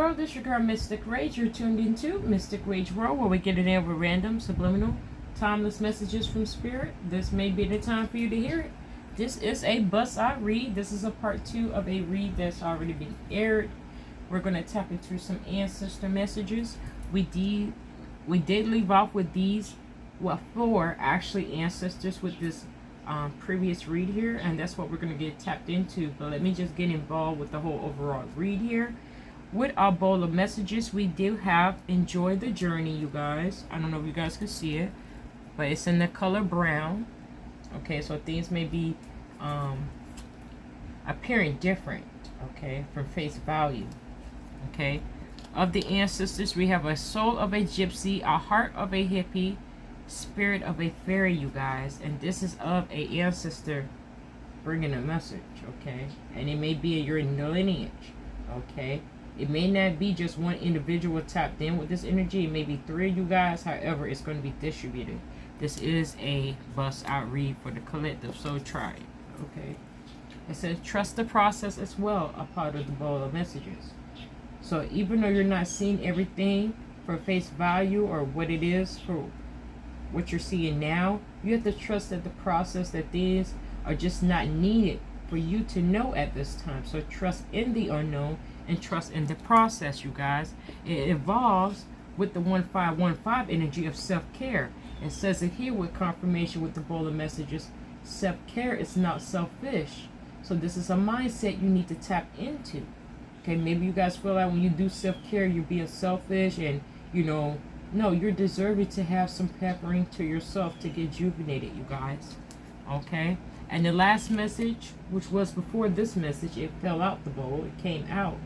world, this is your girl Mystic Rage. You're tuned into Mystic Rage World, where we get it in with random, subliminal, timeless messages from spirit. This may be the time for you to hear it. This is a bust out read. This is a part 2 of a read that's already been aired. We're going to tap into some ancestor messages. We did leave off with these, well, 4 actually ancestors with this previous read here, and that's what we're going to get tapped into. But let me just get involved with the whole overall read here. With our bowl of messages, we do have enjoy the journey, you guys. I don't know if you guys can see it, but it's in the color brown. Okay, so things may be appearing different, okay, from face value. Okay, of the ancestors, we have a soul of a gypsy, a heart of a hippie, spirit of a fairy, you guys. And this is of a ancestor bringing a message, okay? And it may be your lineage, okay? It may not be just one individual tapped in with this energy. It may be 3 of you guys. However, it's going to be distributed. This is a bust out read for the collective soul tribe, okay? It says trust the process as well, a part of the bowl of messages. So even though you're not seeing everything for face value or what it is for what you're seeing now, you have to trust that the process, that things are just not needed for you to know at this time. So trust in the unknown and trust in the process, you guys. It evolves with the 1515 energy of self-care. It says it here with confirmation with the bowl of messages. Self-care is not selfish. So this is a mindset you need to tap into. Okay, maybe you guys feel like when you do self-care, you're being selfish and, you know, no, you're deserving to have some peppering to yourself to get rejuvenated, you guys. Okay? And the last message, which was before this message, it fell out the bowl. It came out.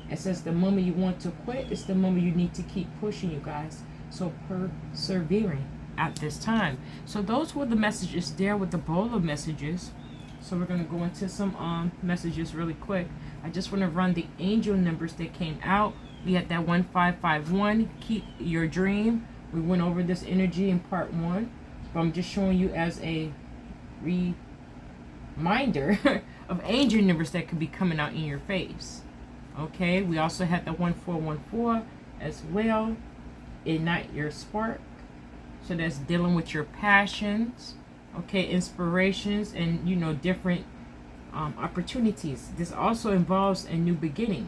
It says the moment you want to quit is the moment you need to keep pushing, you guys. So persevering at this time. So those were the messages there with the bowl of messages. So we're going to go into some messages really quick. I just want to run the angel numbers that came out. We had that 1551, keep your dream. We went over this energy in part 1. But I'm just showing you as a reminder of angel numbers that could be coming out in your face. Okay, we also had the 1414 as well. Ignite your spark. So that's dealing with your passions, okay, inspirations, and, you know, different opportunities. This also involves a new beginning.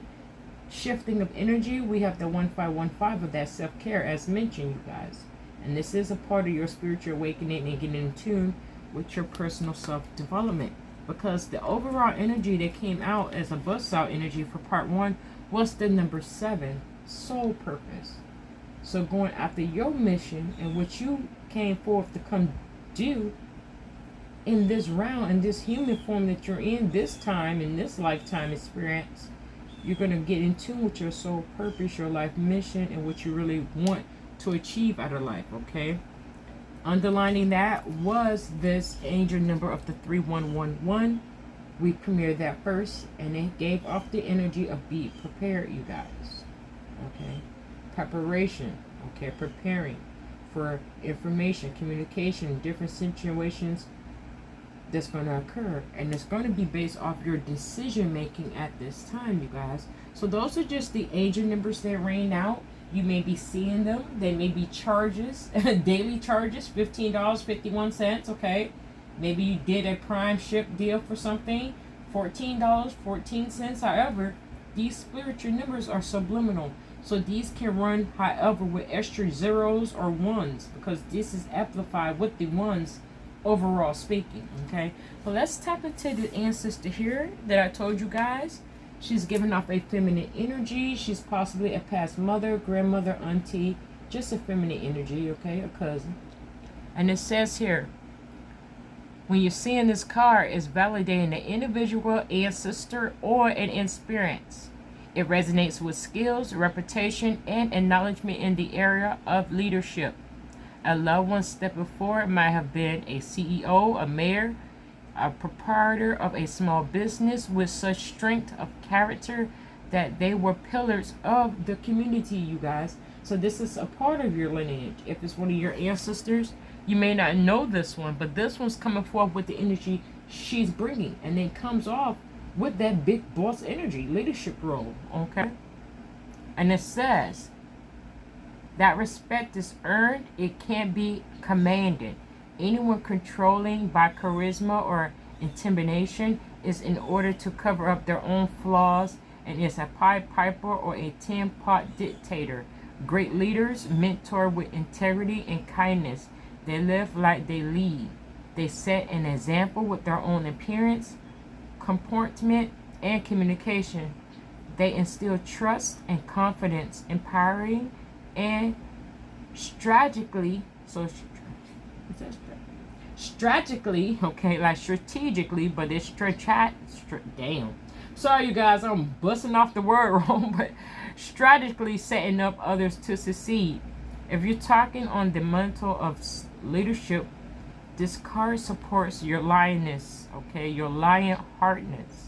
Shifting of energy, we have the 1515 of that self-care as mentioned, you guys. And this is a part of your spiritual awakening and getting in tune with your personal self-development. Because the overall energy that came out as a bust out energy for part 1 was the number 7, soul purpose. So going after your mission and what you came forth to come do in this round, in this human form that you're in this time, in this lifetime experience, you're going to get in tune with your soul purpose, your life mission, and what you really want to achieve out of life, okay? Underlining that was this angel number of the 3111. We premiered that first, and it gave off the energy of be prepared, you guys. Okay? Preparation, okay? Preparing for information, communication, different situations that's going to occur, and it's going to be based off your decision making at this time, you guys. So those are just the angel numbers that rain out. You may be seeing them. They may be charges, daily charges, $15.51, okay? Maybe you did a prime ship deal for something, $14.14. However, these spiritual numbers are subliminal. So these can run, however, with extra zeros or ones, because this is amplified with the ones overall speaking, okay? So let's tap into the ancestor here that I told you guys. She's giving off a feminine energy. She's possibly a past mother, grandmother, auntie, just a feminine energy, okay? A cousin. And it says here, when you're seeing this card, it's validating an individual, ancestor, or an experience. It resonates with skills, reputation, and acknowledgement in the area of leadership. A loved one stepping forward might have been a CEO, a mayor, a proprietor of a small business with such strength of character that they were pillars of the community, you guys. So this is a part of your lineage. If it's one of your ancestors, you may not know this one, but this one's coming forth with the energy she's bringing, and then comes off with that big boss energy, leadership role, okay? And it says that respect is earned, it can't be commanded. Anyone controlling by charisma or intimidation is in order to cover up their own flaws and is a Pied Piper or a tin pot dictator. Great leaders mentor with integrity and kindness. They live like they lead. They set an example with their own appearance, comportment, and communication. They instill trust and confidence, empowering and strategically, like strategically, but it's damn. Sorry, you guys, I'm busting off the word wrong, but strategically setting up others to succeed. If you're talking on the mantle of leadership, this card supports your lioness, your lion heartness,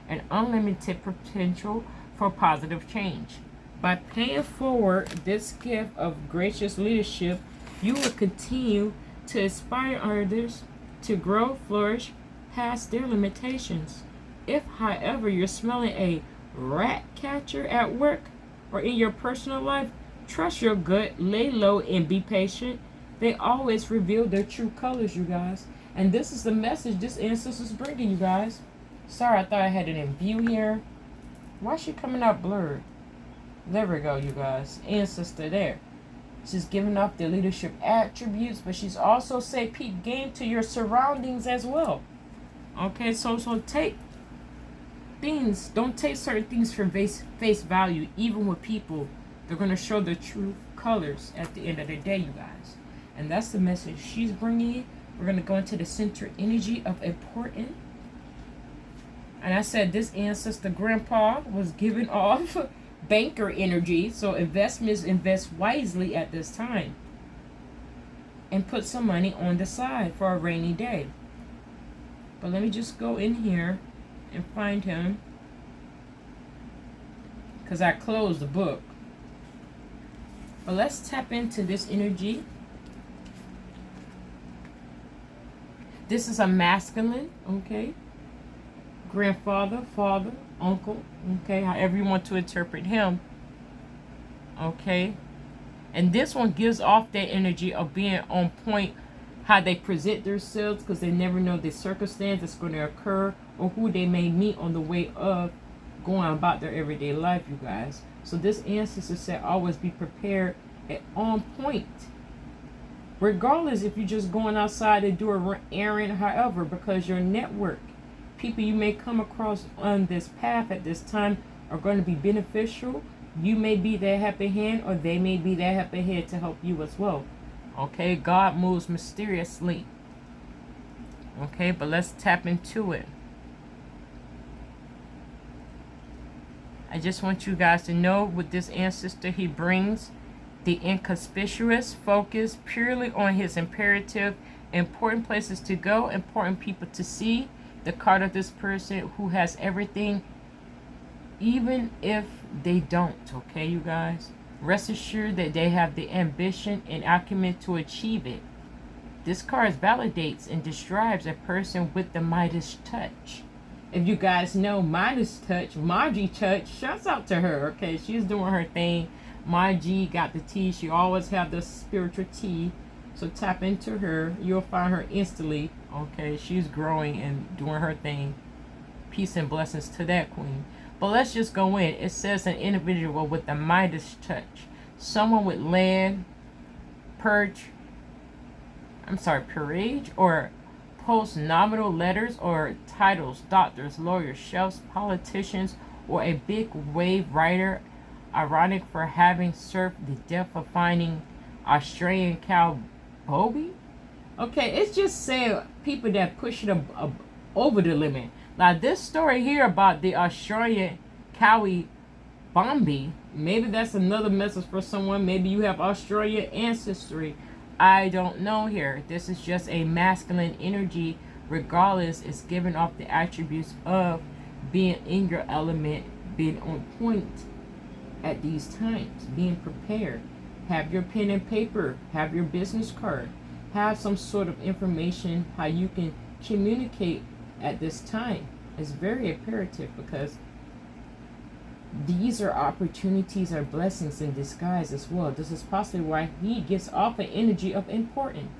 and unlimited potential for positive change. By paying forward this gift of gracious leadership, you will continue to inspire others to grow, flourish past their limitations. If, however, you're smelling a rat catcher at work or in your personal life, trust your gut, lay low, and be patient. They always reveal their true colors, you guys. And this is the message this ancestor's bringing, you guys. Sorry, I thought I had it in view here. Why is she coming out blurred? There we go, you guys. Ancestor there. She's giving off the leadership attributes, but she's also saying peep game to your surroundings as well. Okay, so take things, don't take certain things for face value. Even with people, they're going to show their true colors at the end of the day, you guys. And that's the message she's bringing. We're going to go into the center energy of important. And I said this ancestor grandpa was giving off banker energy. So investments, invest wisely at this time. And put some money on the side for a rainy day. But let me just go in here and find him. Because I closed the book. But let's tap into this energy. This is a masculine, grandfather, father, uncle, however you want to interpret him, and this one gives off that energy of being on point, how they present themselves, because they never know the circumstance that's going to occur or who they may meet on the way of going about their everyday life, you guys. So this ancestor said always be prepared and on point. Regardless if you're just going outside to do an errand, however, because your network, people you may come across on this path at this time are going to be beneficial. You may be their happy hand or they may be their happy hand to help you as well. God moves mysteriously. But let's tap into it. I just want you guys to know with this ancestor, he brings the inconspicuous focus purely on his imperative, important places to go, important people to see. The card of this person who has everything, even if they don't, you guys. Rest assured that they have the ambition and acumen to achieve it. This card validates and describes a person with the Midas touch. If you guys know Midas touch, Margie touch, shouts out to her, She's doing her thing. Margie got the tea. She always have the spiritual tea. So tap into her. You'll find her instantly. She's growing and doing her thing. Peace and blessings to that queen. But let's just go in. It says an individual with the Midas touch. Someone with land, peerage, or post-nominal letters or titles, doctors, lawyers, chefs, politicians, or a big wave writer. Ironic for having surfed the depth of finding Australian cow Bobby. It's just saying people that push it over the limit. Now this story here about the Australian cowie Bombi, maybe that's another message for someone. Maybe you have Australian ancestry. I don't know here. This is just a masculine energy. Regardless, it's giving off the attributes of being in your element, being on point at these times, being prepared. Have your pen and paper, have your business card, have some sort of information how you can communicate at this time. It's very imperative because These are opportunities or blessings in disguise as well. This is possibly why he gets off an energy of important.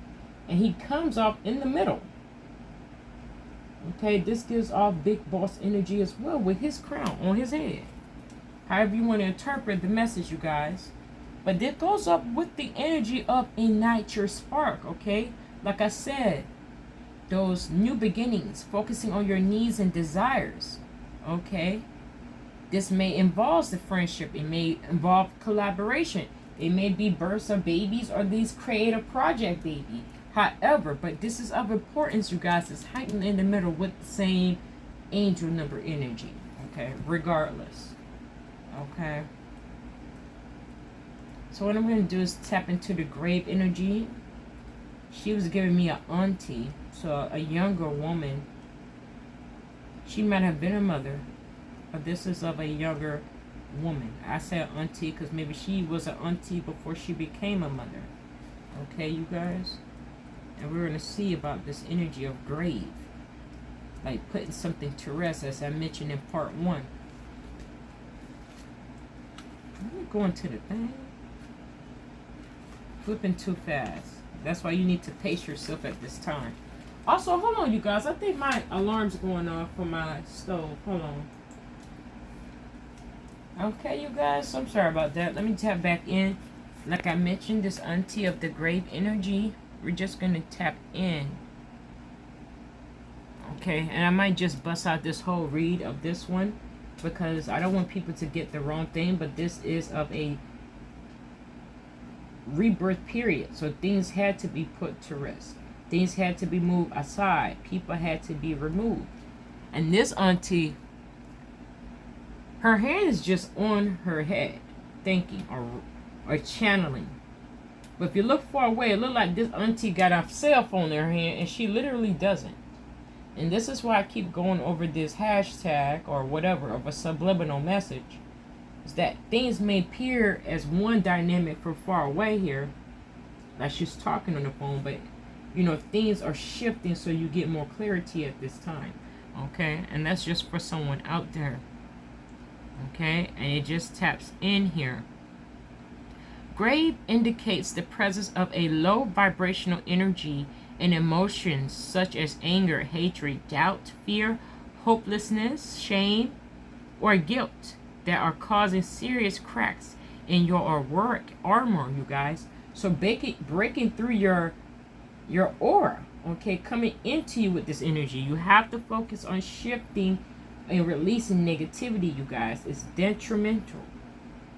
And he comes off in the middle. Okay, this gives off big boss energy as well with his crown on his head. However you want to interpret the message, you guys. But this goes up with the energy of ignite your spark, okay? Like I said, those new beginnings, focusing on your needs and desires, okay? This may involve the friendship. It may involve collaboration. It may be births of babies or these creative project baby. However, but this is of importance, you guys. It's heightened in the middle with the same angel number energy, okay? Regardless, okay? So what I'm going to do is tap into the grave energy. She was giving me an auntie, so a younger woman. She might have been a mother, but this is of a younger woman. I say auntie because maybe she was an auntie before she became a mother. Okay, you guys? And we're going to see about this energy of grave. Like putting something to rest, as I mentioned in part 1. I'm going to the thing. Flipping too fast. That's why you need to pace yourself at this time. Also, hold on, you guys. I think my alarm's going off for my stove. Hold on. Okay, you guys. I'm sorry about that. Let me tap back in. Like I mentioned, this auntie of the grave energy. We're just going to tap in. Okay, and I might just bust out this whole read of this one, because I don't want people to get the wrong thing, but this is of a rebirth period. So things had to be put to rest. Things had to be moved aside. People had to be removed. And this auntie, her hand is just on her head, thinking or channeling. But if you look far away, it looks like this auntie got a cell phone in her hand, and she literally doesn't. And this is why I keep going over this hashtag or whatever of a subliminal message. Is that things may appear as one dynamic from far away here, like she's talking on the phone, but you know, things are shifting so you get more clarity at this time. Okay, and that's just for someone out there. Okay, and it just taps in here. Grave indicates the presence of a low vibrational energy and emotions such as anger, hatred, doubt, fear, hopelessness, shame, or guilt that are causing serious cracks in your work armor, you guys. So breaking through your aura, okay, coming into you with this energy. You have to focus on shifting and releasing negativity, you guys. It's detrimental,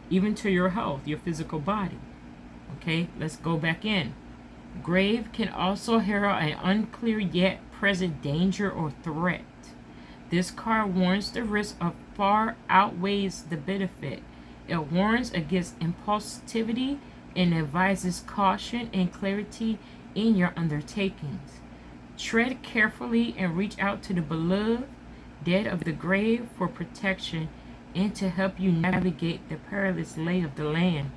even to your health, your physical body. Okay, let's go back in. Grave can also herald an unclear yet present danger or threat. This card warns the risk of far outweighs the benefit. It warns against impulsivity and advises caution and clarity in your undertakings. Tread carefully and reach out to the beloved dead of the grave for protection and to help you navigate the perilous lay of the land.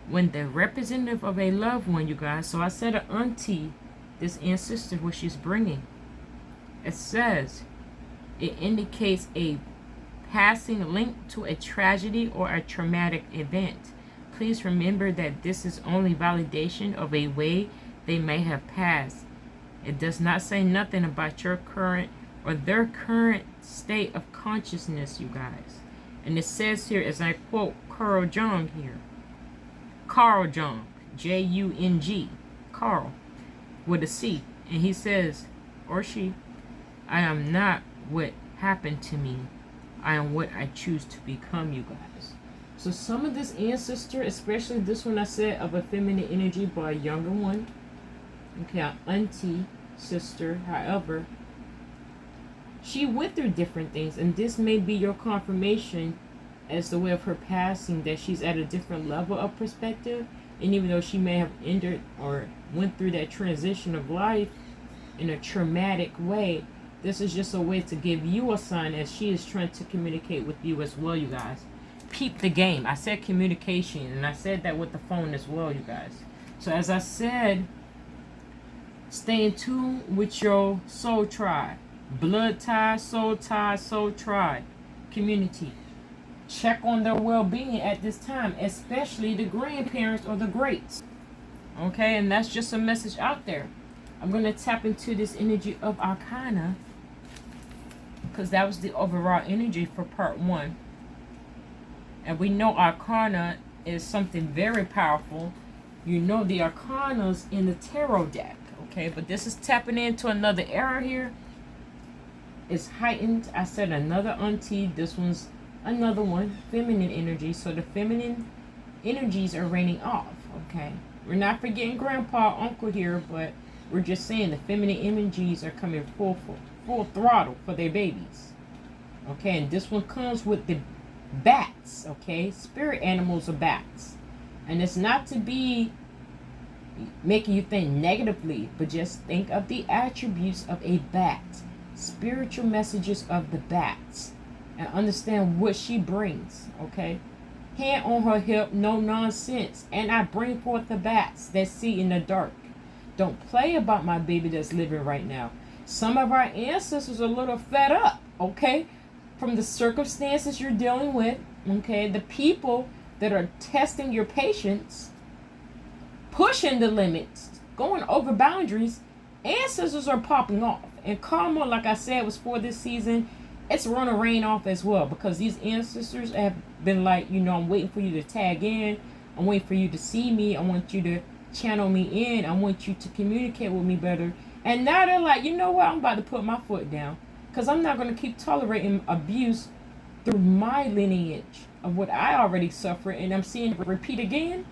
When the representative of a loved one, you guys, so I said an auntie, this ancestor, what she's bringing, it says it indicates a passing link to a tragedy or a traumatic event. Please remember that this is only validation of a way they may have passed. It does not say nothing about your current or their current state of consciousness, you guys. And it says here, as I quote Carl Jung here, Carl Jung, Jung, Carl, with a C. And he says, or she, I am not what happened to me. I am what I choose to become, you guys. So some of this ancestor, especially this one I said of a feminine energy by a younger one, okay, an auntie, sister, however, she went through different things, and this may be your confirmation as the way of her passing, that she's at a different level of perspective. And even though she may have entered or went through that transition of life in a traumatic way, this is just a way to give you a sign as she is trying to communicate with you as well, you guys. Peep the game. I said communication, and I said that with the phone as well, you guys. So as I said, stay in tune with your soul tribe. Blood tie, soul tribe, community. check on their well-being at this time, especially the grandparents or the greats. Okay, and that's just a message out there. I'm going to tap into this energy of Arcana, because that was the overall energy for part 1. And we know Arcana is something very powerful. You know the Arcanas in the tarot deck. Okay, but this is tapping into another era here. It's heightened. I said another auntie. This one's another one. Feminine energy. So the feminine energies are raining off. Okay, we're not forgetting grandpa, uncle here, but we're just saying the feminine energies are coming full throttle for their babies. Okay, and this one comes with the bats. Okay, spirit animals are bats, and it's not to be making you think negatively, but just think of the attributes of a bat, spiritual messages of the bats, and understand what she brings. Okay, hand on her hip, no nonsense, and I bring forth the bats that see in the dark. Don't play about my baby that's living right now. Some of our ancestors are a little fed up, okay, from the circumstances you're dealing with, okay, the people that are testing your patience, pushing the limits, going over boundaries. Ancestors are popping off. And karma, like I said, was for this season. It's going to rain off as well, because these ancestors have been like, you know, I'm waiting for you to tag in. I'm waiting for you to see me. I want you to channel me in. I want you to communicate with me better. And now they're like, you know what? I'm about to put my foot down, because I'm not going to keep tolerating abuse through my lineage of what I already suffered, and I'm seeing it repeat again.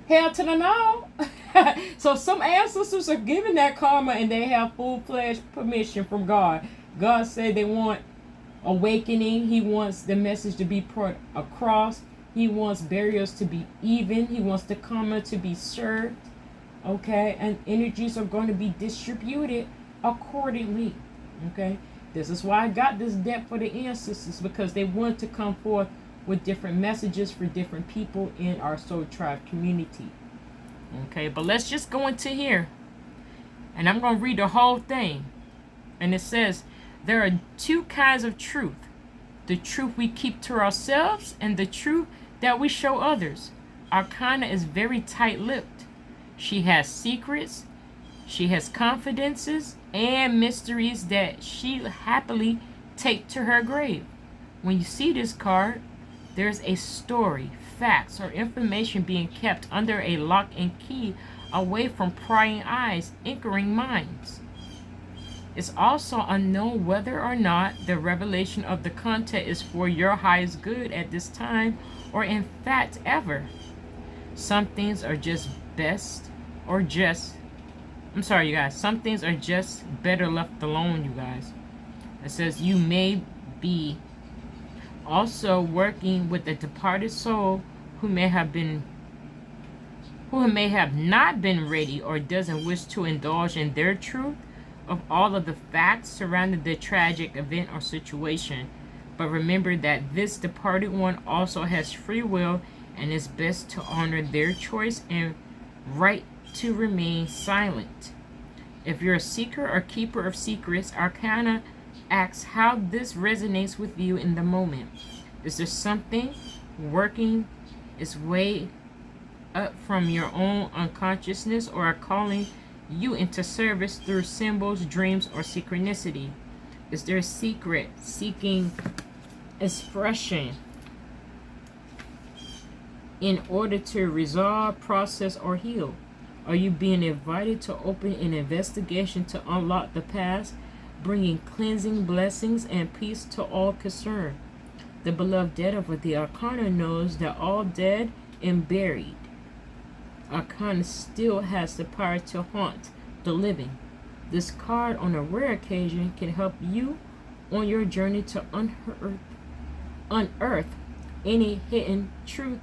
Hell to the no. So some ancestors are giving that karma, and they have full-fledged permission from God. God said they want awakening. He wants the message to be put across. He wants barriers to be even. He wants the karma to be served. Okay, and energies are going to be distributed accordingly. Okay, this is why I got this deck for the ancestors, because they want to come forth with different messages for different people in our soul tribe community. Okay, but let's just go into here, and I'm going to read the whole thing. And it says, there are two kinds of truth: the truth we keep to ourselves and the truth that we show others. Arcana is very tight-lipped. She has secrets, she has confidences, and mysteries that she happily take to her grave. When you see this card, there's a story, facts, or information being kept under a lock and key, away from prying eyes, anchoring minds. It's also unknown whether or not the revelation of the content is for your highest good at this time, or in fact ever. Some things are just best, or just, I'm sorry, you guys, some things are just better left alone, you guys. It says you may be also working with a departed soul who may have not been ready or doesn't wish to indulge in their truth of all of the facts surrounding the tragic event or situation. But remember that this departed one also has free will, and it's best to honor their choice and right to remain silent. If you're a seeker or keeper of secrets, Arcana asks how this resonates with you in the moment. Is there something working its way up from your own unconsciousness, or are calling you into service through symbols, dreams, or synchronicity? Is there a secret seeking expression in order to resolve, process, or heal? Are you being invited to open an investigation to unlock the past, bringing cleansing, blessings, and peace to all concerned? The beloved dead of the Arcana knows that all dead and buried. Arcana still has the power to haunt the living. This card, on a rare occasion, can help you on your journey to unearth any hidden truth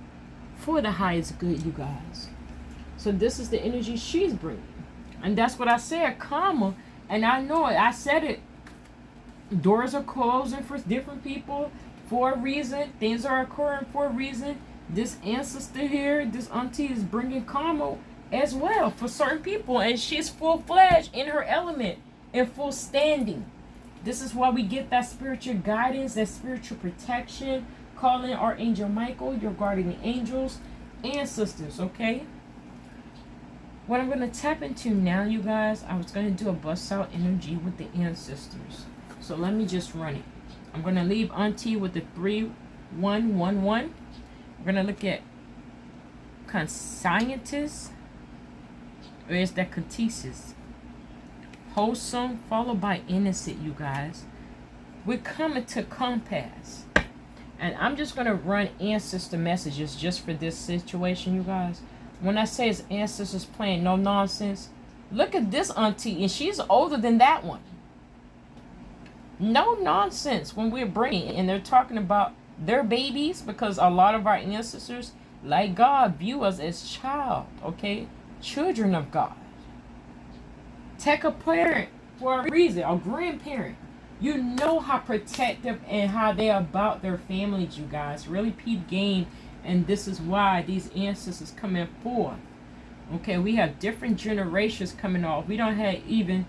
for the highest good, you guys. So this is the energy she's bringing. And that's what I said, karma. And I know it. I said it. Doors are closing for different people for a reason. Things are occurring for a reason. This ancestor here, this auntie, is bringing karma as well for certain people. And she's full-fledged in her element, in full standing. This is why we get that spiritual guidance, that spiritual protection. call in Archangel Michael, your guardian angels, ancestors, okay? What I'm going to tap into now, you guys, I was going to do a bust out energy with the ancestors. So let me just run it. I'm going to leave Auntie with the 3111. We're going to look at conscientist, or is that contesis? Wholesome, followed by innocent, you guys. We're coming to compass. And I'm just going to run ancestor messages just for this situation, you guys. When I say it's ancestors playing no nonsense, look at this auntie, and she's older than that one. No nonsense when we're bringing, and they're talking about their babies, because a lot of our ancestors, like God, view us as child, okay? Children of God. Take a parent for a reason, a grandparent. You know how protective and how they're about their families, you guys. Really peep game. And this is why these ancestors come in forth. Okay, we have different generations coming off. We don't have even...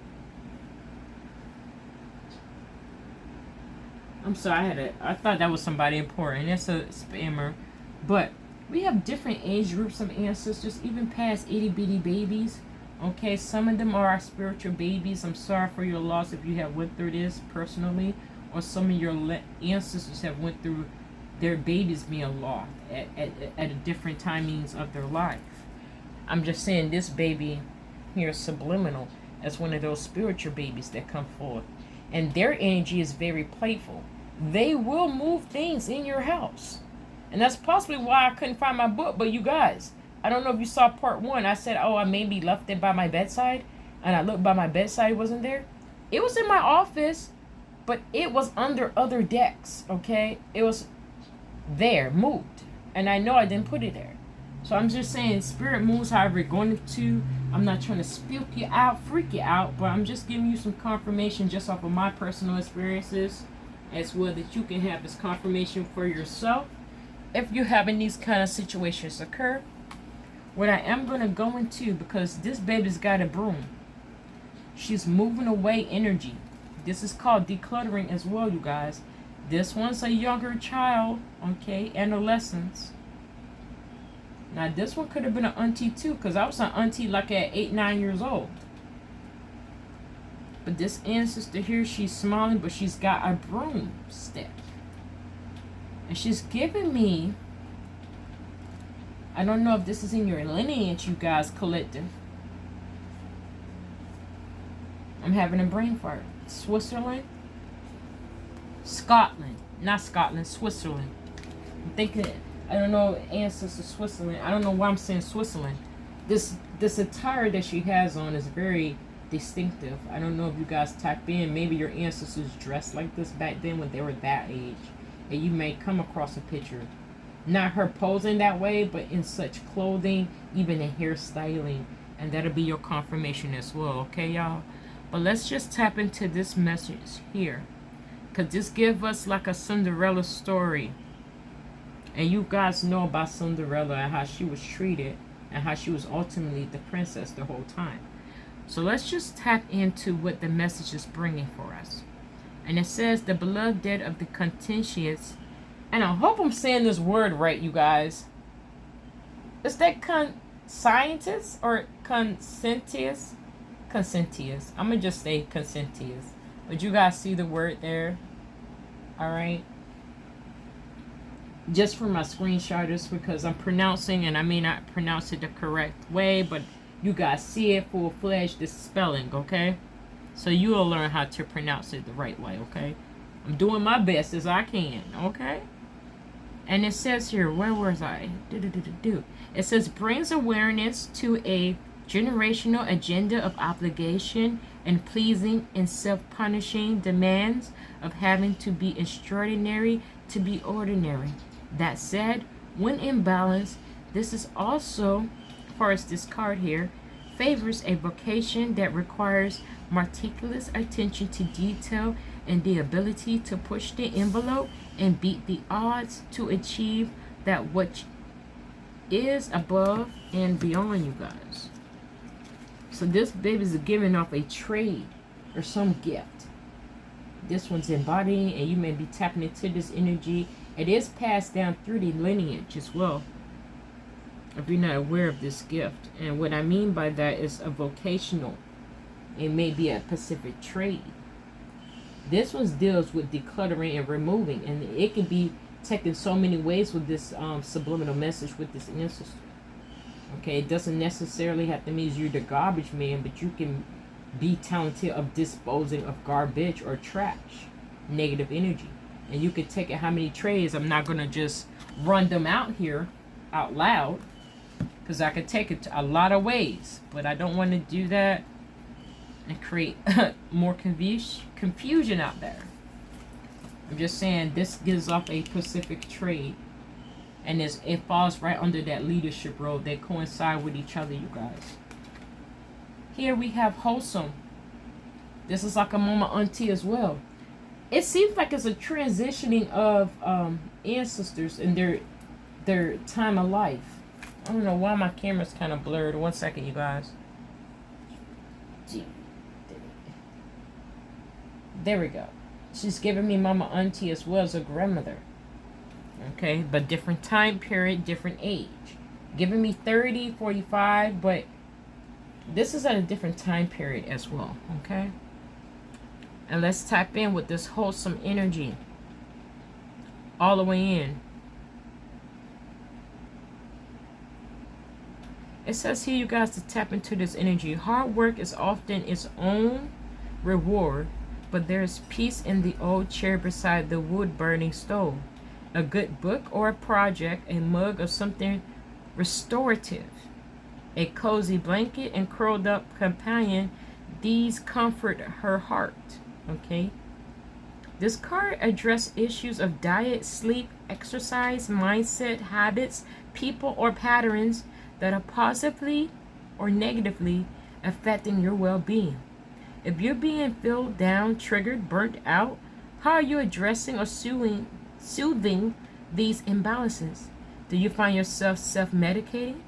I'm sorry, I thought that was somebody important. That's a spammer. But we have different age groups of ancestors, even past itty bitty babies. Okay, some of them are our spiritual babies. I'm sorry for your loss if you have went through this personally, or some of your ancestors have went through their babies being lost at different timings of their life. I'm just saying this baby here is subliminal as one of those spiritual babies that come forth. And their energy is very playful. They will move things in your house. And that's possibly why I couldn't find my book. But you guys, I don't know if you saw part 1. I said, oh, I maybe left it by my bedside. And I looked by my bedside, it wasn't there. It was in my office, but it was under other decks, okay? It was there, moved. And I know I didn't put it there. So I'm just saying, spirit moves however you're going to. I'm not trying to spook you out, freak you out, but I'm just giving you some confirmation just off of my personal experiences, as well, that you can have this confirmation for yourself if you're having these kind of situations occur. What I am going to go into, because this baby's got a broom. She's moving away energy. This is called decluttering as well, you guys. This one's a younger child, okay, adolescence. Now, this one could have been an auntie too, because I was an auntie like at 8, 9 years old. But this ancestor here, she's smiling, but she's got a broomstick. And she's giving me, I don't know if this is in your lineage, you guys, collective. I'm having a brain fart. Switzerland? Scotland. Not Scotland, Switzerland. I'm thinking, I don't know, ancestor Switzerland. I don't know why I'm saying Switzerland. This attire that she has on is very distinctive. I don't know if you guys tap in. Maybe your ancestors dressed like this back then when they were that age. And you may come across a picture. Not her posing that way, but in such clothing, even in hairstyling. And that'll be your confirmation as well, okay, y'all? But let's just tap into this message here. Because this gives us like a Cinderella story. And you guys know about Cinderella and how she was treated. And how she was ultimately the princess the whole time. So let's just tap into what the message is bringing for us. And it says, the beloved dead of the contentious. And I hope I'm saying this word right, you guys. Is that conscientist or consentious? Consentious. I'm going to just say consentious. But you guys see the word there? Alright. Just for my screenshotters, because I'm pronouncing, and I may not pronounce it the correct way, but you guys see it full-fledged, this spelling, okay? So you will learn how to pronounce it the right way, okay? I'm doing my best as I can, okay? And it says here, where was I? It says, brings awareness to a generational agenda of obligation and pleasing and self-punishing demands of having to be extraordinary to be ordinary. That said, when in balance, this is also, as far as this card here, favors a vocation that requires meticulous attention to detail and the ability to push the envelope and beat the odds to achieve that which is above and beyond, you guys. So this baby is giving off a trade or some gift. This one's embodying, and you may be tapping into this energy It is passed down through the lineage as well, if you're not aware of this gift. And what I mean by that is a vocational. It may be a specific trade. This one deals with decluttering and removing, and it can be taken so many ways with this subliminal message with this ancestor. Okay, it doesn't necessarily have to mean you're the garbage man, but you can be talented of disposing of garbage or trash, negative energy. And you can take it how many trays. I'm not going to just run them out here out loud, because I could take it a lot of ways, but I don't want to do that and create more confusion out there. I'm just saying this gives off a specific trade, and it falls right under that leadership role. They coincide with each other, you guys. Here we have wholesome. This is like a mama auntie as well. It seems like it's a transitioning of ancestors in their time of life. I don't know why my camera's kind of blurred. One second, you guys. There we go. She's giving me mama auntie as well as a grandmother. Okay, but different time period, different age. Giving me 30, 45, but this is at a different time period as well. Okay. And let's tap in with this wholesome energy. All the way in. It says here, you guys, to tap into this energy. Hard work is often its own reward, but there is peace in the old chair beside the wood-burning stove. A good book or a project, a mug of something restorative, a cozy blanket and curled up companion, these comfort her heart. Okay. This card addresses issues of diet, sleep, exercise, mindset, habits, people, or patterns that are positively or negatively affecting your well-being. If you're being filled down, triggered, burnt out, how are you addressing or soothing these imbalances? Do you find yourself self-medicating?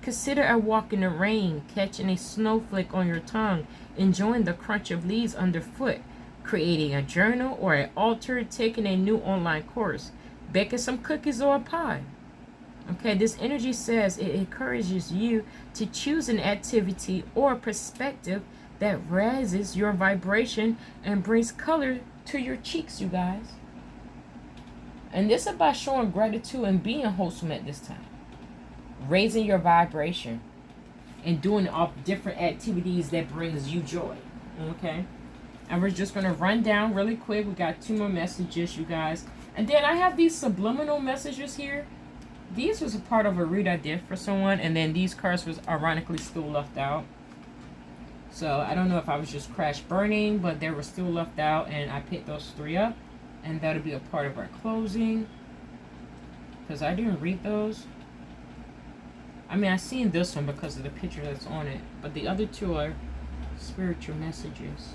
Consider a walk in the rain, catching a snowflake on your tongue, enjoying the crunch of leaves underfoot, creating a journal or an altar, taking a new online course, baking some cookies or a pie. Okay, this energy says it encourages you to choose an activity or perspective that raises your vibration and brings color to your cheeks, you guys. And this is about showing gratitude and being wholesome at this time. Raising your vibration and doing all different activities that brings you joy. Okay? And we're just going to run down really quick. We got 2 more messages, you guys. And then I have these subliminal messages here. These was a part of a read I did for someone. And then these cards was ironically still left out. So I don't know if I was just crash burning, but they were still left out. And I picked those 3 up. And that'll be a part of our closing. Because I didn't read those. I mean, I seen this one because of the picture that's on it. But the other 2 are spiritual messages.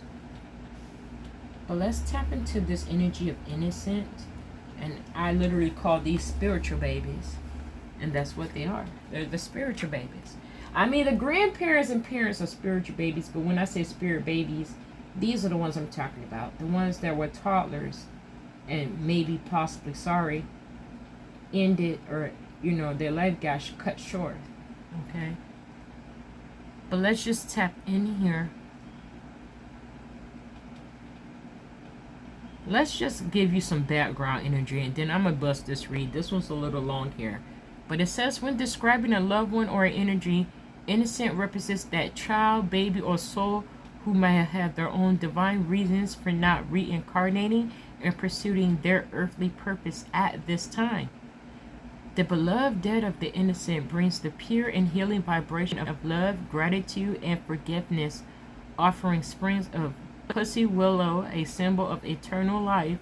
But let's tap into this energy of innocent. And I literally call these spiritual babies. And that's what they are. They're the spiritual babies. I mean, the grandparents and parents are spiritual babies. But when I say spirit babies, these are the ones I'm talking about. The ones that were toddlers and maybe possibly ended, or their life got cut short. Okay. But let's just tap in here. Let's just give you some background energy, and then I'm going to bust this read. This one's a little long here. But it says, when describing a loved one or an energy, innocent represents that child, baby, or soul who may have their own divine reasons for not reincarnating and pursuing their earthly purpose at this time. The beloved dead of the innocent brings the pure and healing vibration of love, gratitude, and forgiveness, offering springs of pussy willow, a symbol of eternal life.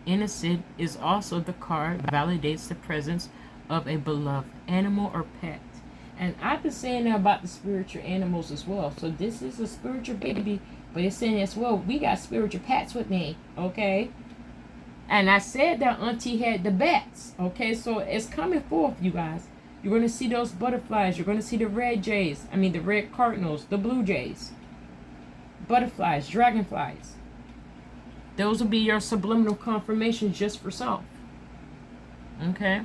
Innocent is also the card validates the presence of a beloved animal or pet. And I've been saying that about the spiritual animals as well. So this is a spiritual baby, but it's saying as well, we got spiritual pets with me, okay? And I said that Auntie had the bats, okay? So it's coming forth, you guys. You're going to see those butterflies. You're going to see the the red cardinals, the blue jays. Butterflies, dragonflies. Those will be your subliminal confirmations just for self. Okay.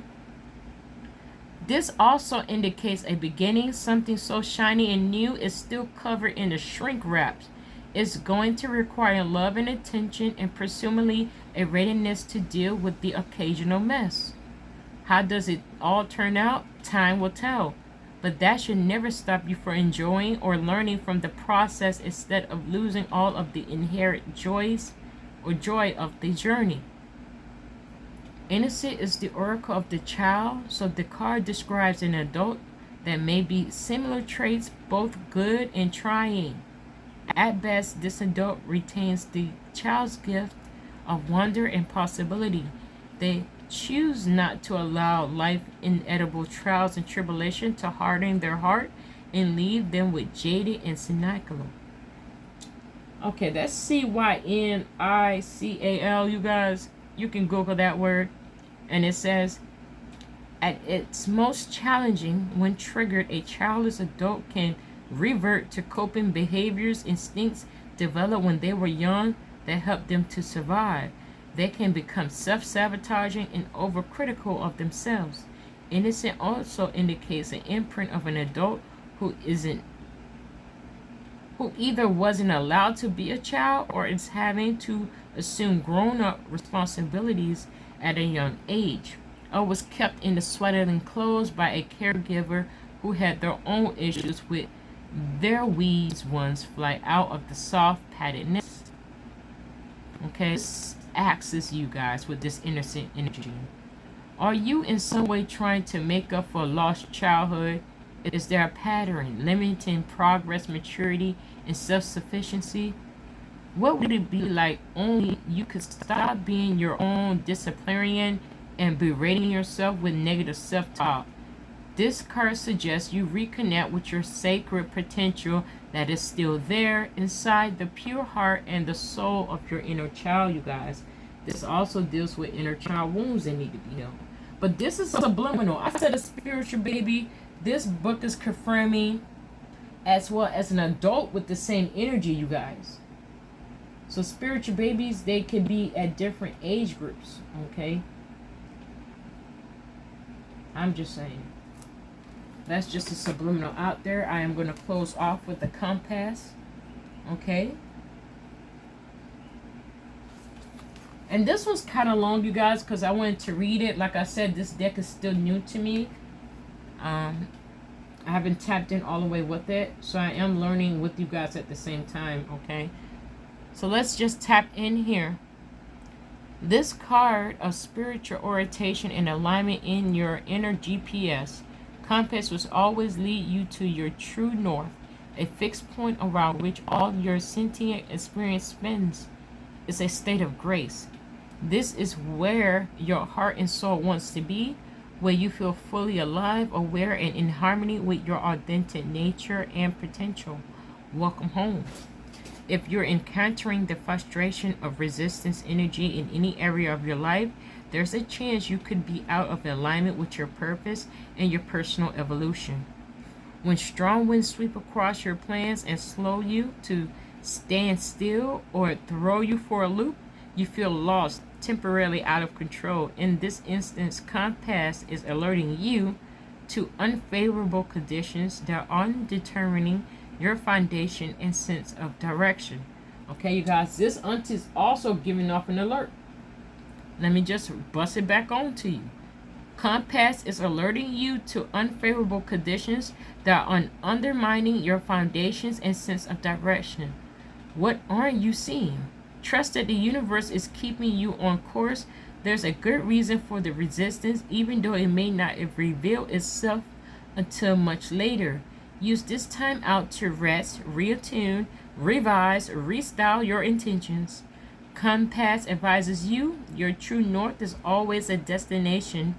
This also indicates a beginning. Something so shiny and new is still covered in the shrink wraps. It's going to require love and attention, and presumably a readiness to deal with the occasional mess. How does it all turn out? Time will tell. But that should never stop you from enjoying or learning from the process instead of losing all of the inherent joys or joy of the journey. Innocent is the oracle of the child, so the card describes an adult that may be similar traits, both good and trying. At best, this adult retains the child's gift of wonder and possibility. They choose not to allow life inedible trials and tribulation to harden their heart and leave them with jaded and cynical. Okay, that's cynical, you guys. You can Google that word. And it says, at its most challenging, when triggered, a childless adult can revert to coping behaviors, instincts developed when they were young that helped them to survive. They can become self-sabotaging and overcritical of themselves. Innocent also indicates an imprint of an adult who either wasn't allowed to be a child or is having to assume grown-up responsibilities at a young age, or was kept in the swaddling clothes by a caregiver who had their own issues with their wee ones fly out of the soft padded nest. Okay, this axes you guys with this innocent energy. Are you in some way trying to make up for lost childhood? Is there a pattern limiting progress, maturity, and self-sufficiency? What would it be like only you could stop being your own disciplinarian and berating yourself with negative self-talk? This card suggests you reconnect with your sacred potential that is still there inside the pure heart and the soul of your inner child, you guys. This also deals with inner child wounds that need to be healed. But this is subliminal. I said a spiritual baby. This book is confirming as well as an adult with the same energy, you guys. So spiritual babies, they can be at different age groups, okay? I'm just saying. That's just a subliminal out there. I am going to close off with the compass, okay? And this one's kind of long, you guys, because I wanted to read it. Like I said, this deck is still new to me. I haven't tapped in all the way with it, so I am learning with you guys at the same time, okay? So let's just tap in here. This card of spiritual orientation and alignment in your inner GPS compass will always lead you to your true north, a fixed point around which all your sentient experience spins. It's a state of grace. This is where your heart and soul wants to be, where you feel fully alive, aware, and in harmony with your authentic nature and potential. Welcome home. If you're encountering the frustration of resistance energy in any area of your life, there's a chance you could be out of alignment with your purpose and your personal evolution. When strong winds sweep across your plans and slow you to stand still or throw you for a loop, you feel lost, temporarily out of control. In this instance, compass is alerting you to unfavorable conditions that are determining your foundation and sense of direction. Okay, you guys, this aunt is also giving off an alert. Let me just bust it back on to you. Compass is alerting you to unfavorable conditions that are undermining your foundations and sense of direction. What aren't you seeing? Trust that the universe is keeping you on course. There's a good reason for the resistance, even though it may not reveal itself until much later. Use this time out to rest, reattune, revise, restyle your intentions. Compass advises you your true north is always a destination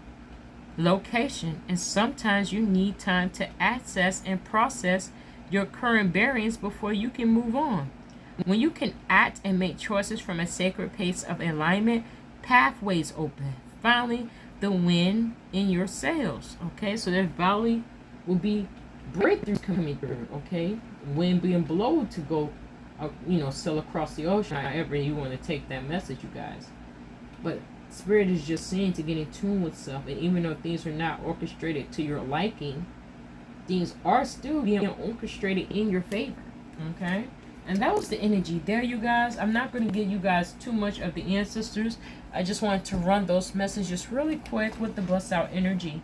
location, and sometimes you need time to access and process your current bearings before you can move on. When you can act and make choices from a sacred place of alignment, pathways open. Finally, the wind in your sails. Okay, so there valley will be breakthroughs coming through. Okay, wind being blown to go, sail across the ocean. However you want to take that message, you guys. But Spirit is just saying to get in tune with self. And even though things are not orchestrated to your liking, things are still being orchestrated in your favor. Okay? And that was the energy there, you guys. I'm not going to give you guys too much of the ancestors. I just wanted to run those messages really quick with the bust out energy.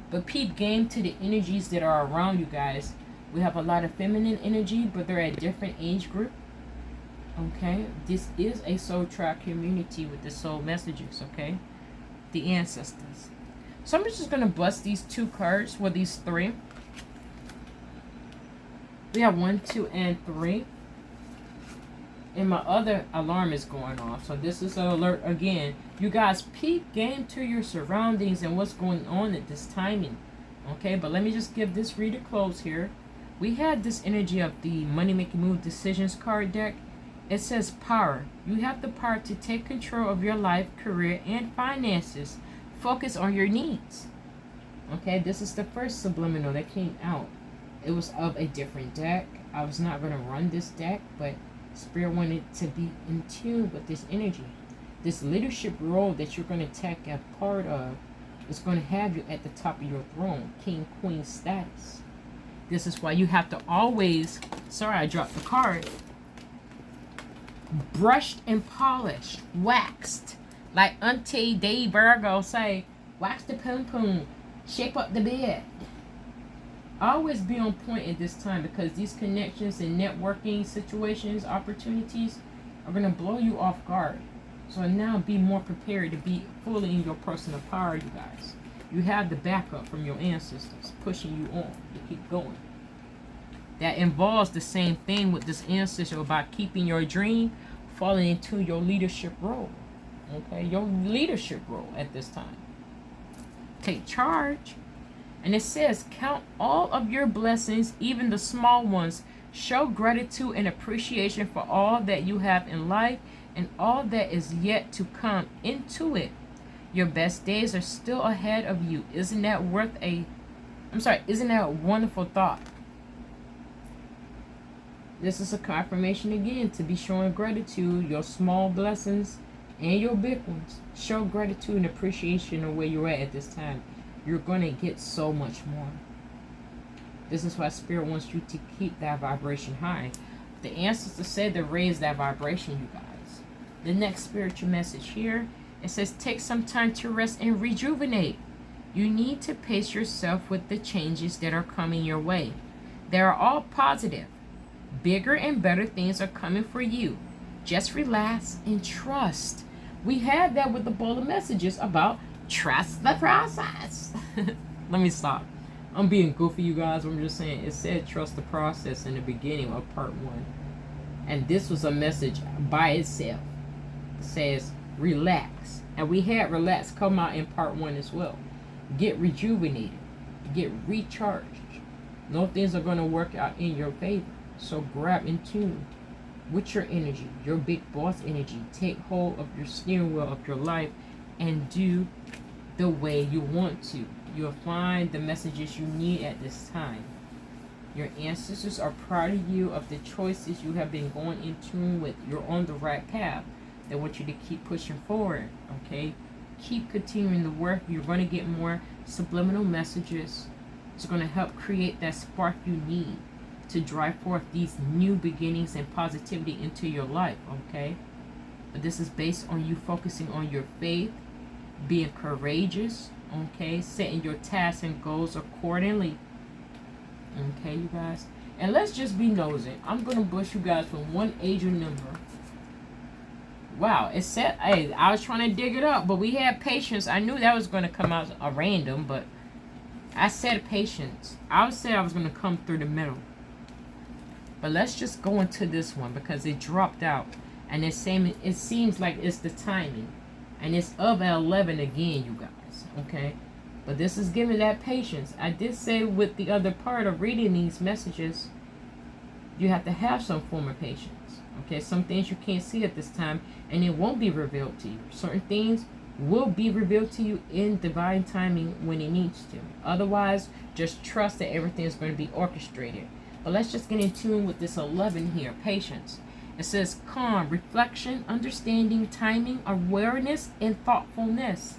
But peep game to the energies that are around you guys. We have a lot of feminine energy, but they're at different age group. Okay? This is a soul track community with the soul messages, okay? The ancestors. So I'm just going to bust these 2 cards, well, these 3. We have 1, 2, and 3. And my other alarm is going off. So this is an alert again. You guys peep game to your surroundings and what's going on at this timing. Okay, but let me just give this read a close here. We had this energy of the Money Making Move Decisions card deck. It says power. You have the power to take control of your life, career, and finances. Focus on your needs. Okay, this is the first subliminal that came out. It was of a different deck. I was not going to run this deck, but Spirit wanted to be in tune with this energy. This leadership role that you're going to take a part of is going to have you at the top of your throne, king, queen status. This is why you have to always, sorry I dropped the card, brushed and polished, waxed. Like Auntie Dave Virgo say, wax the pum pum, shape up the bed. Always be on point at this time, because these connections and networking situations, opportunities are going to blow you off guard. So now be more prepared to be fully in your personal power, you guys. You have the backup from your ancestors pushing you on to keep going. That involves the same thing with this ancestor about keeping your dream, falling into your leadership role. Okay, your leadership role at this time. Take charge. And it says, count all of your blessings, even the small ones. Show gratitude and appreciation for all that you have in life and all that is yet to come into it. Your best days are still ahead of you. Isn't that isn't that a wonderful thought? This is a confirmation again to be showing gratitude, your small blessings and your big ones. Show gratitude and appreciation of where you're at this time. You're going to get so much more. This is why Spirit wants you to keep that vibration high. The ancestors said to raise that vibration, you guys. The next spiritual message here, it says, take some time to rest and rejuvenate. You need to pace yourself with the changes that are coming your way. They are all positive. Bigger and better things are coming for you. Just relax and trust. We had that with the bowl of messages about trust the process. Let me stop. I'm being goofy, you guys. I'm just saying it said trust the process in the beginning of part 1. And this was a message by itself. It says relax. And we had relax come out in part 1 as well. Get rejuvenated. Get recharged. No things are going to work out in your favor. So grab in tune with your energy, your big boss energy. Take hold of your steering wheel of your life and do the way you want to. You'll find the messages you need at this time. Your ancestors are proud of you, of the choices you have been going in tune with. You're on the right path. They want you to keep pushing forward, okay? Keep continuing the work. You're going to get more subliminal messages. It's going to help create that spark you need to drive forth these new beginnings and positivity into your life, okay? But this is based on you focusing on your faith, being courageous, okay? Setting your tasks and goals accordingly, okay, you guys? And let's just be nosy. I'm going to push you guys from one age or number. Wow, it said, hey, I was trying to dig it up, but we had patience. I knew that was going to come out a random, but I said patience. I would say I was going to come through the middle. But let's just go into this one because it dropped out. And it seems like it's the timing. And it's of 11 again, you guys. Okay? But this is giving that patience. I did say with the other part of reading these messages, you have to have some form of patience. Okay? Some things you can't see at this time. And it won't be revealed to you. Certain things will be revealed to you in divine timing when it needs to. Otherwise, just trust that everything is going to be orchestrated. But let's just get in tune with this 11 here, patience. It says calm, reflection, understanding, timing, awareness, and thoughtfulness.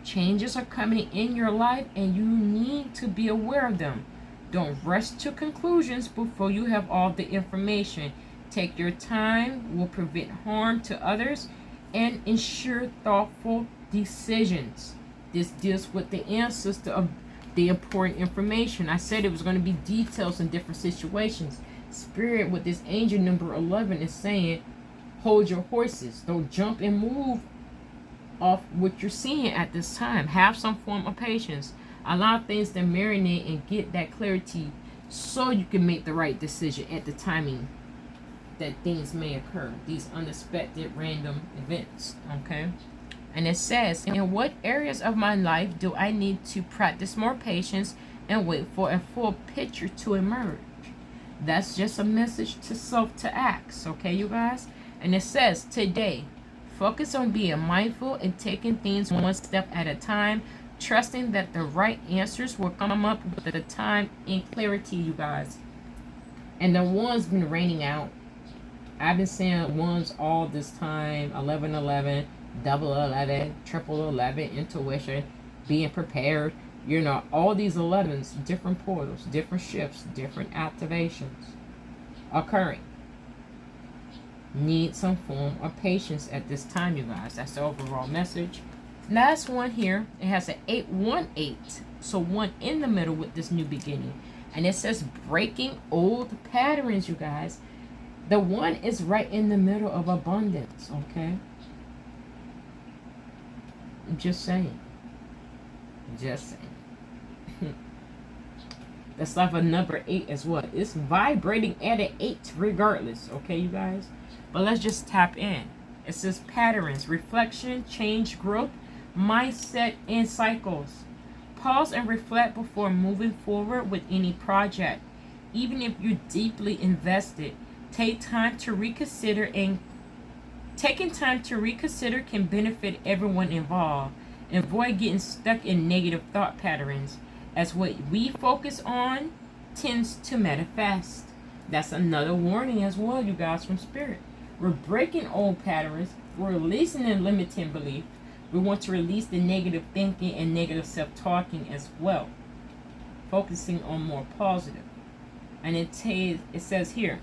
Changes are coming in your life and you need to be aware of them. Don't rush to conclusions before you have all the information. Take your time, will prevent harm to others, and ensure thoughtful decisions. This deals with the ancestor of the important information. I said it was going to be details in different situations. Spirit with this angel number 11 is saying, hold your horses. Don't jump and move off what you're seeing at this time. Have some form of patience. Allow things to marinate and get that clarity so you can make the right decision at the timing that things may occur. These unexpected random events. Okay? And it says, in what areas of my life do I need to practice more patience and wait for a full picture to emerge? That's just a message to self to ask. Okay, you guys? And it says, today, focus on being mindful and taking things one step at a time, trusting that the right answers will come up with the time and clarity, you guys. And the one's been raining out. I've been saying ones all this time. 1111, double 11, triple 11, intuition, being prepared. You know, all these 11s, different portals, different shifts, different activations occurring. Need some form of patience at this time, you guys. That's the overall message. Last one here, it has an 818, so one in the middle with this new beginning, and it says breaking old patterns, you guys. The one is right in the middle of abundance. Okay, just saying, that's like a number 8 as well. It's vibrating at an 8 regardless. Okay, you guys. But let's just tap in. It says patterns, reflection, change, growth, mindset, and cycles. Pause and reflect before moving forward with any project. Even if you're deeply invested, take time to reconsider, and taking time to reconsider can benefit everyone involved. Avoid getting stuck in negative thought patterns, as what we focus on tends to manifest. That's another warning as well, you guys, from Spirit. We're breaking old patterns. We're releasing the limiting belief. We want to release the negative thinking and negative self-talking as well. Focusing on more positive. And it says here,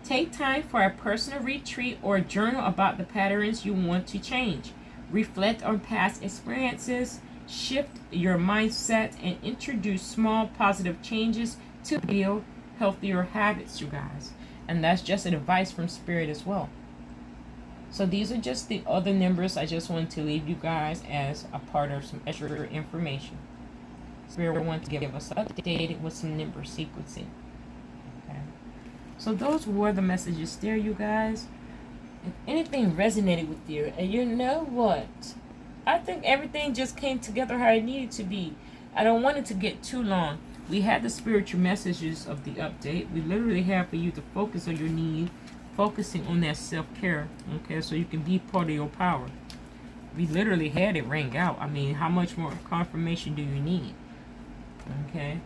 take time for a personal retreat or a journal about the patterns you want to change. Reflect on past experiences. Shift your mindset and introduce small positive changes to build healthier habits, you guys. And that's just advice from Spirit as well. So these are just the other numbers I just wanted to leave you guys as a part of some extra information. Spirit wants to give us updated with some number sequencing. Okay. So those were the messages there, you guys. If anything resonated with you, and you know what? I think everything just came together how it needed to be. I don't want it to get too long. We had the spiritual messages of the update. We literally have for you to focus on your need, focusing on that self-care, okay, so you can be part of your power. We literally had it ring out. I mean, how much more confirmation do you need? Okay.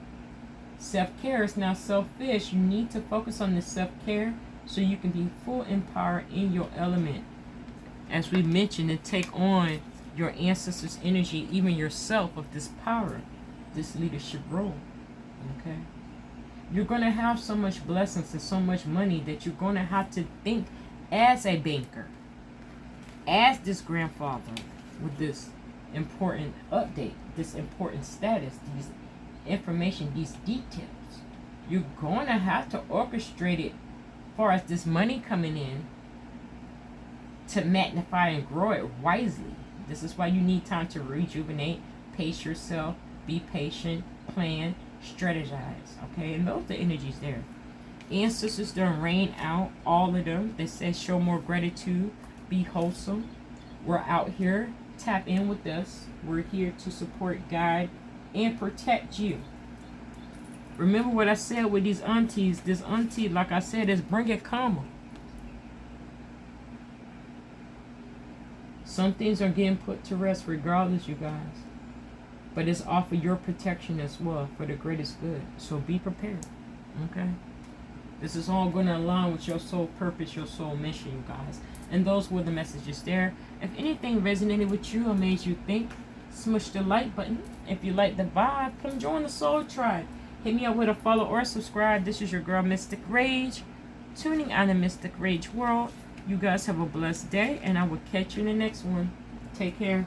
Self-care is not selfish. You need to focus on the self-care so you can be full and power in your element. As we mentioned, to take on your ancestors' energy, even yourself, of this power, this leadership role. Okay, you're going to have so much blessings and so much money that you're going to have to think as a banker, as this grandfather, with this important update, this important status, these information, these details. You're going to have to orchestrate it as far as this money coming in to magnify and grow it wisely. This is why you need time to rejuvenate, pace yourself, be patient, plan, strategize. Okay, and those are the energies there. Ancestors done rain out, all of them. They say show more gratitude, be wholesome. We're out here, tap in with us. We're here to support, guide, and protect you. Remember what I said with these aunties. This auntie, like I said, is bringing karma. Some things are getting put to rest regardless, you guys. But it's off of your protection as well for the greatest good. So be prepared. Okay? This is all going to align with your soul purpose, your soul mission, you guys. And those were the messages there. If anything resonated with you or made you think, smush the like button. If you like the vibe, come join the soul tribe. Hit me up with a follow or subscribe. This is your girl, Mystic Rage, tuning on the Mystic Rage world. You guys have a blessed day, and I will catch you in the next one. Take care.